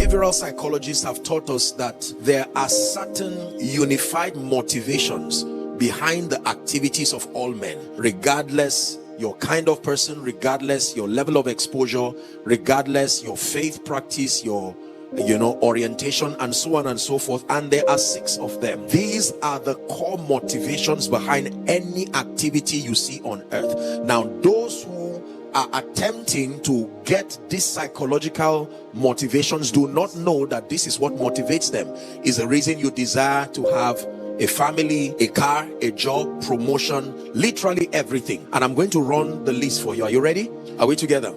Behavioral psychologists have taught us that there are certain unified motivations behind the activities of all men, regardless your kind of person, regardless your level of exposure, regardless your faith practice, your orientation, and so on and so forth. And there are 6 of them. These are the core motivations behind any activity you see on earth. Now, those who are attempting to get these psychological motivations do not know that this is what motivates them. Is the reason you desire to have a family, a car, a job, promotion, literally everything. And I'm going to run the list for you. Are you ready? Are we together?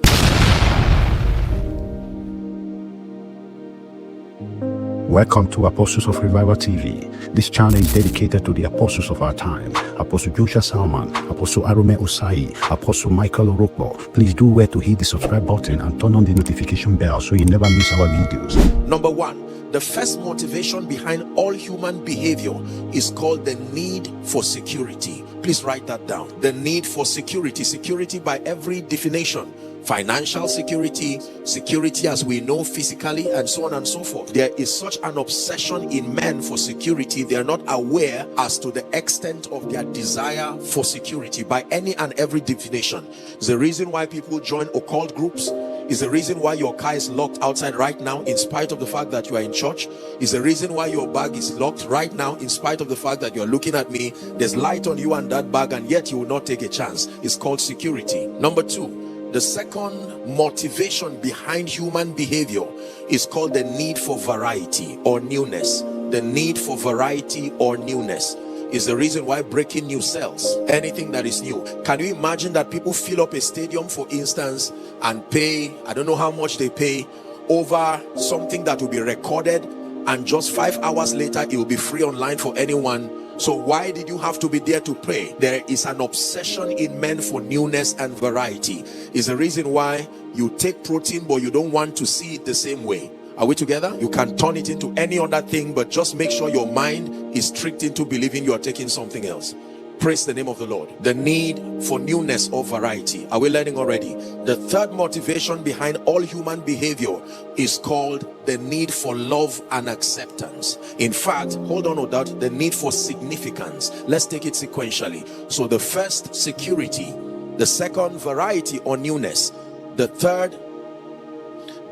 Welcome to Apostles of Revival TV. This channel is dedicated to the apostles of our time. Apostle Joshua Salman, Apostle Arome Osai, Apostle Michael Orokpo. Please do well to hit the subscribe button and turn on the notification bell so you never miss our videos. Number 1, the first motivation behind all human behavior is called the need for security. Please write that down. The need for security. Security by every definition. Financial security, security as we know physically, and so on and so forth. There is such an obsession in men for security. They are not aware as to the extent of their desire for security by any and every definition. It's the reason why people join occult groups. Is the reason why your car is locked outside right now in spite of the fact that you are in church. Is the reason why your bag is locked right now in spite of the fact that you are looking at me. There's light on you and that bag, and yet you will not take a chance. It's called security. Number 2, the second motivation behind human behavior is called the need for variety or newness. The need for variety or newness is the reason why breaking news sells. Anything that is new. Can you imagine that people fill up a stadium, for instance, and pay, I don't know how much they pay, over something that will be recorded, and just 5 hours later it will be free online for anyone? So why did you have to be there to pray? There is an obsession in men for newness and variety. Is the reason why you take protein but you don't want to see it the same way. Are we together? You can turn it into any other thing, but just make sure your mind is tricked into believing you are taking something else. Praise the name of the Lord. The need for newness or variety. Are we learning already? The third motivation behind all human behavior is called the need for love and acceptance. In fact, hold on to that, the need for significance. Let's take it sequentially. So the first, security. The second, variety or newness. The third,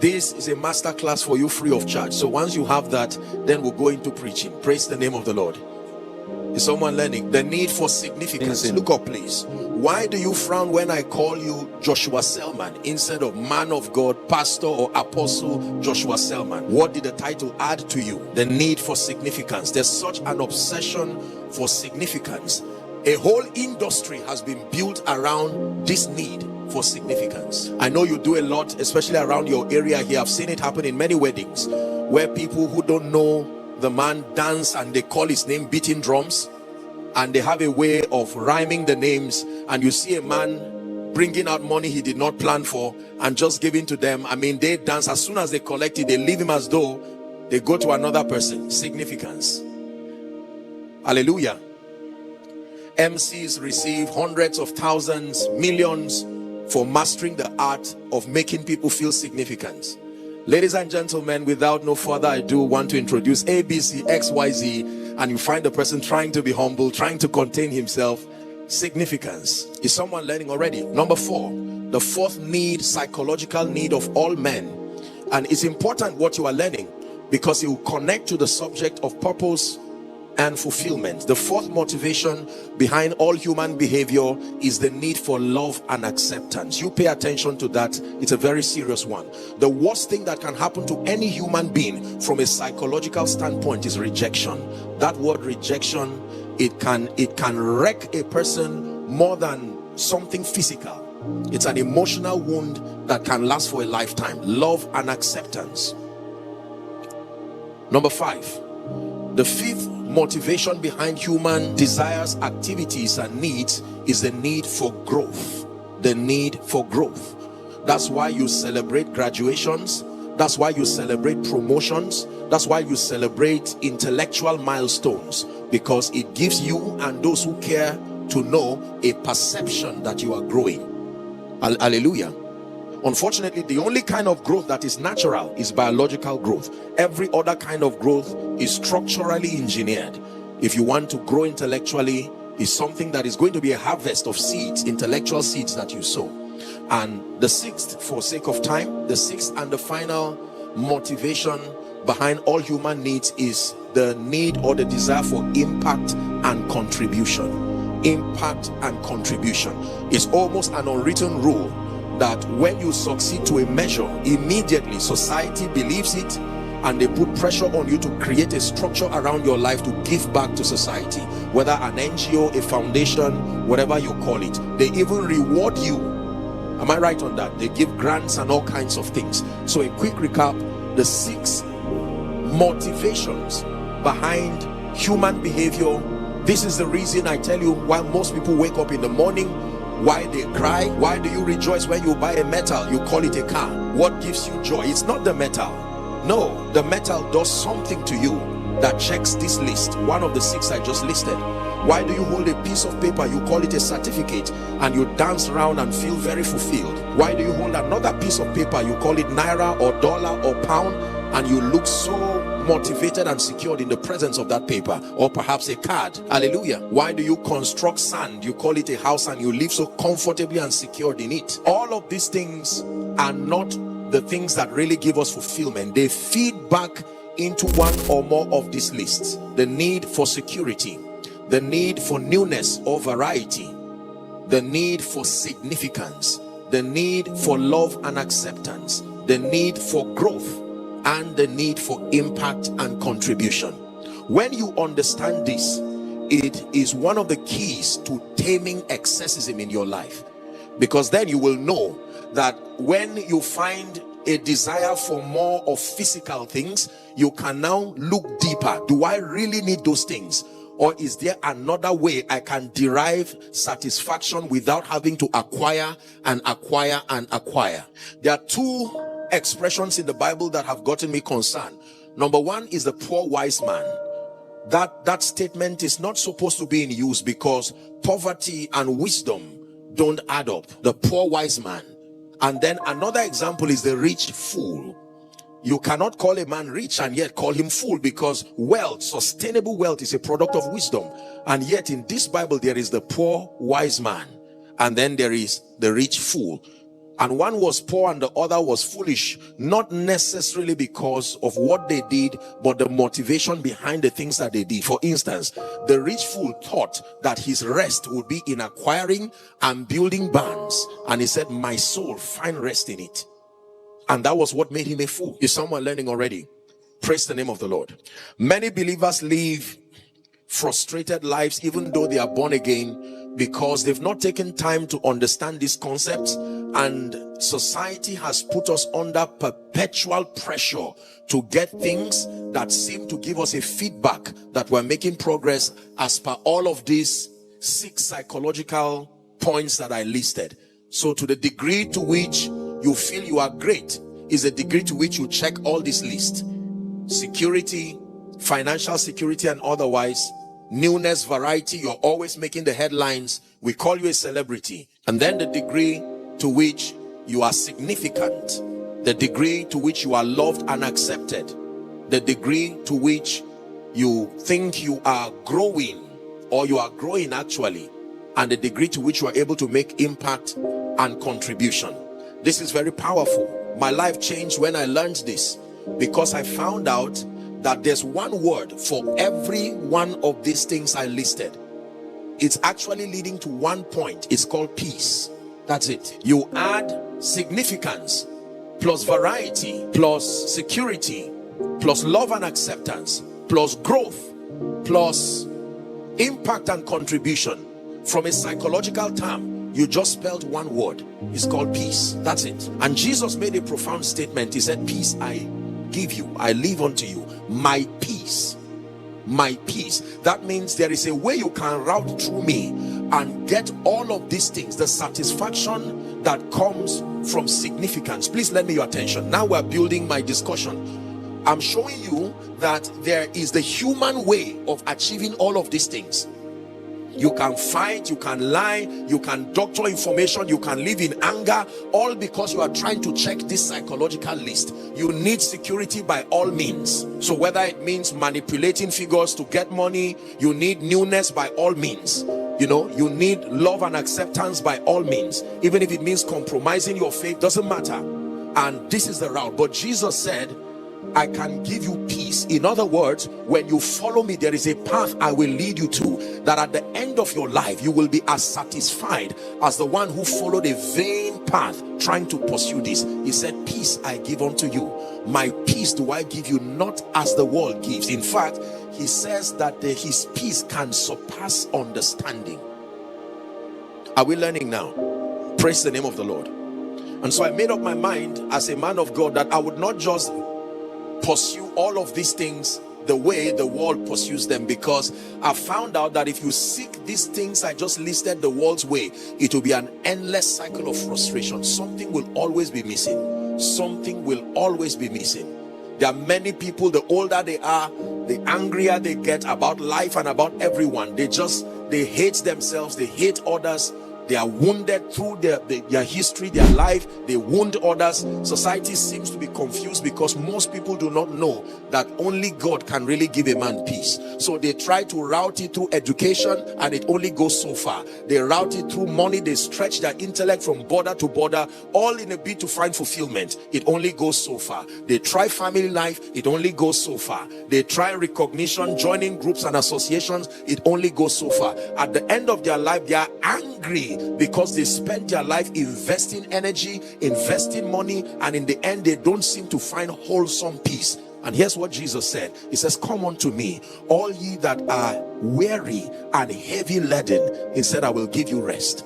this is a master class for you free of charge. So once you have that, then we'll go into preaching. Praise the name of the Lord. Is someone learning? The need for significance. Look up, please. Why do you frown when I call you Joshua Selman instead of man of God, pastor, or apostle Joshua Selman? What did the title add to you? The need for significance. There's such an obsession for significance. A whole industry has been built around this need for significance. I know you do a lot, especially around your area here. I've seen it happen in many weddings where people who don't know the man dance and they call his name beating drums, and they have a way of rhyming the names, and you see a man bringing out money he did not plan for and just giving to them. I mean, they dance. As soon as they collect it, they leave him as though they go to another person. Significance. Hallelujah. MCs receive hundreds of thousands, millions for mastering the art of making people feel significant. Ladies and gentlemen, without no further ado, want to introduce ABC, XYZ, and you find the person trying to be humble, trying to contain himself. Significance. Is someone learning already? Number 4, the fourth need, psychological need of all men. And it's important what you are learning because it will connect to the subject of purpose and fulfillment. The fourth motivation behind all human behavior is the need for love and acceptance. You pay attention to that. It's a very serious one. The worst thing that can happen to any human being from a psychological standpoint is rejection. That word rejection, it can wreck a person more than something physical. It's an emotional wound that can last for a lifetime. Love and acceptance. Number 5, the fifth motivation behind human desires, activities, and needs is the need for growth. The need for growth. That's why you celebrate graduations. That's why you celebrate promotions. That's why you celebrate intellectual milestones, because it gives you and those who care to know a perception that you are growing. Hallelujah. Unfortunately, the only kind of growth that is natural is biological growth. Every other kind of growth is structurally engineered. If you want to grow intellectually, it's something that is going to be a harvest of seeds, intellectual seeds that you sow. And the sixth, for sake of time, the sixth and the final motivation behind all human needs is the need or the desire for impact and contribution. Impact and contribution is almost an unwritten rule that when you succeed to a measure, immediately society believes it and they put pressure on you to create a structure around your life to give back to society, whether an NGO, a foundation, whatever you call it. They even reward you. Am I right on that? They give grants and all kinds of things. So a quick recap: the 6 motivations behind human behavior. This is the reason I tell you why most people wake up in the morning, why they cry. Why do you rejoice when you buy a metal? You call it a car. What gives you joy? It's not the metal. No, the metal does something to you that checks this list, one of the 6 I just listed. Why do you hold a piece of paper? You call it a certificate, and you dance around and feel very fulfilled. Why do you hold another piece of paper? You call it naira or dollar or pound, and you look so motivated and secured in the presence of that paper, or perhaps a card. Hallelujah. Why do you construct sand? You call it a house, and you live so comfortably and secured in it. All of these things are not the things that really give us fulfillment. They feed back into one or more of these lists: the need for security, the need for newness or variety, the need for significance, the need for love and acceptance, the need for growth, and the need for impact and contribution. When you understand this, it is one of the keys to taming excessism in your life, because then you will know that when you find a desire for more of physical things, you can now look deeper. Do I really need those things? Or is there another way I can derive satisfaction without having to acquire and acquire and acquire? There are 2 expressions in the Bible that have gotten me concerned. Number 1 is the poor wise man. That statement is not supposed to be in use because poverty and wisdom don't add up. The poor wise man. And then another example is the rich fool. You cannot call a man rich and yet call him fool, because wealth, sustainable wealth, is a product of wisdom. And yet in this Bible there is the poor wise man, and then there is the rich fool. And one was poor and the other was foolish, not necessarily because of what they did, but the motivation behind the things that they did. For instance, the rich fool thought that his rest would be in acquiring and building barns, and he said, my soul, find rest in it. And that was what made him a fool. Is someone learning already? Praise the name of the Lord. Many believers live frustrated lives even though they are born again, because they've not taken time to understand these concepts, and society has put us under perpetual pressure to get things that seem to give us a feedback that we're making progress as per all of these 6 psychological points that I listed. So to the degree to which you feel you are great is the degree to which you check all this list: security, financial security and otherwise, newness, variety, you're always making the headlines, we call you a celebrity. And then the degree to which you are significant, the degree to which you are loved and accepted, the degree to which you think you are growing, or you are growing actually, and the degree to which you are able to make impact and contribution. This is very powerful. My life changed when I learned this, because I found out that there's one word for every one of these things I listed. It's actually leading to one point. It's called peace. That's it. You add significance plus variety plus security plus love and acceptance plus growth plus impact and contribution. From a psychological term, you just spelled one word. It's called peace. That's it. And Jesus made a profound statement. He said, peace I give you, I leave unto you, my peace. My peace. That means there is a way you can route through me and get all of these things, the satisfaction that comes from significance. Please lend me your attention. Now we're building my discussion. I'm showing you that there is the human way of achieving all of these things. You can fight, you can lie, you can doctor information, you can live in anger, all because you are trying to check this psychological list. You need security by all means. So whether it means manipulating figures to get money, you need newness by all means. You need love and acceptance by all means. Even if it means compromising your faith, doesn't matter. And this is the route. But Jesus said, I can give you peace. In other words, when you follow me, there is a path I will lead you to, that at the end of your life you will be as satisfied as the one who followed a vain path trying to pursue this. He said, peace I give unto you, my peace do I give you, not as the world gives. In fact, he says that his peace can surpass understanding. Are we learning now? Praise the name of the Lord. And so I made up my mind as a man of God that I would not just pursue all of these things the way the world pursues them, because I found out that if you seek these things I just listed the world's way, it will be an endless cycle of frustration. Something will always be missing. Something will always be missing. There are many people, the older they are, the angrier they get about life and about everyone. They hate themselves, they hate others. They are wounded through their history, their life. They wound others. Society seems to be confused because most people do not know that only God can really give a man peace. So they try to route it through education, and it only goes so far. They route it through money. They stretch their intellect from border to border, all in a bid to find fulfillment. It only goes so far. They try family life. It only goes so far. They try recognition, joining groups and associations. It only goes so far. At the end of their life, they are angry because they spent their life investing energy, investing money, and in the end they don't seem to find wholesome peace. And here's what Jesus said. He says, come unto me, all ye that are weary and heavy laden. He said, I will give you rest.